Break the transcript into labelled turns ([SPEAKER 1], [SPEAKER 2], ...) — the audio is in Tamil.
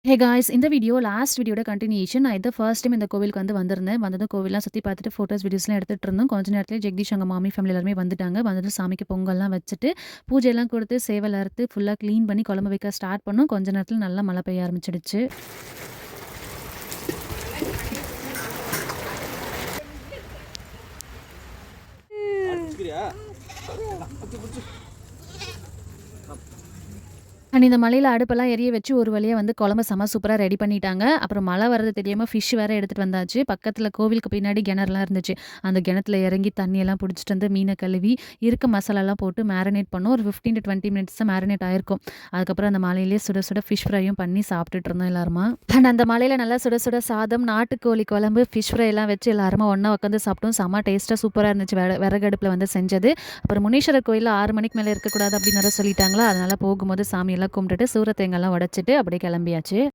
[SPEAKER 1] Hey guys! இந்த வீடியோ லாஸ்ட் வீடியோட கன்டினியூஷன். நான் இதான் ஃபர்ஸ்ட் டைம் இந்த கோவிலுக்கு வந்திருந்தேன். வந்ததும் கோவில்லாம் சுத்தி பார்த்துட்டு ஃபோட்டோஸ், வீடியோஸ்லாம் எடுத்துட்டு இருந்தோம். கொஞ்ச நேரத்திலே ஜெகதீஷ் அவங்க மாமி ஃபேமிலி எல்லாருமே வந்துட்டாங்க. வந்துட்டு சாமிக்கு பொங்கல்லாம் வச்சுட்டு, பூஜைலாம் கொடுத்து, சேவல் அறுத்து, ஃபுல்லா கிளீன் பண்ணி குழம்பு வைக்க ஸ்டார்ட் பண்ணோம். கொஞ்ச நேரத்தில நல்லா மழை பெய்ய ஆரம்பிச்சிடுச்சு. அண்ட் இந்த மலையில அடுப்பெல்லாம் எரிய வச்சு ஒரு வழியா வந்து குழம்பு செம சூப்பரா ரெடி பண்ணிட்டாங்க. அப்புறம் மழை வர்றது தெரியாம ஃபிஷ் வேற எடுத்துட்டு வந்தாச்சு. பக்கத்துல கோவிலுக்கு பின்னாடி கிணறுலாம் இருந்துச்சு. அந்த கிணத்துல இறங்கி தண்ணியெல்லாம் புடிச்சிட்டு வந்து மீன கழுவி, இருக்க மசாலாலாம் போட்டு மேரினேட் பண்ணோம். ஒரு 15-20 மினிட்ஸ் தான் மேரினேட் ஆயிருக்கும். அதுக்கப்புறம் அந்த மலையிலேயே சுட சுட ஃபிஷ் ஃப்ரையும் பண்ணி சாப்பிட்டுட்டு இருந்தோம் எல்லாருமா. அண்ட் அந்த மலையில நல்லா சுட சுட சாதம், நாட்டுக்கோழி குழம்பு, ஃபிஷ் ஃப்ரை எல்லாம் வச்சு எல்லாருமா ஒண்ணா உட்காந்து சாப்பிட்டோம். செம்ம டேஸ்ட்டா சூப்பரா இருந்துச்சு. விறகு அடுப்புல வந்து செஞ்சது. அப்புறம் முனீஸ்வரர் கோயில்ல 6 மணிக்கு மேல இருக்கக்கூடாது அப்படின்னு வேற சொல்லிட்டாங்களா, அதனால போகும்போது சாமியெல்லாம் கும்பிட்டுட்டு சூர தேங்காய்லாம் உடைச்சிட்டு அப்படியே கிளம்பியாச்சு.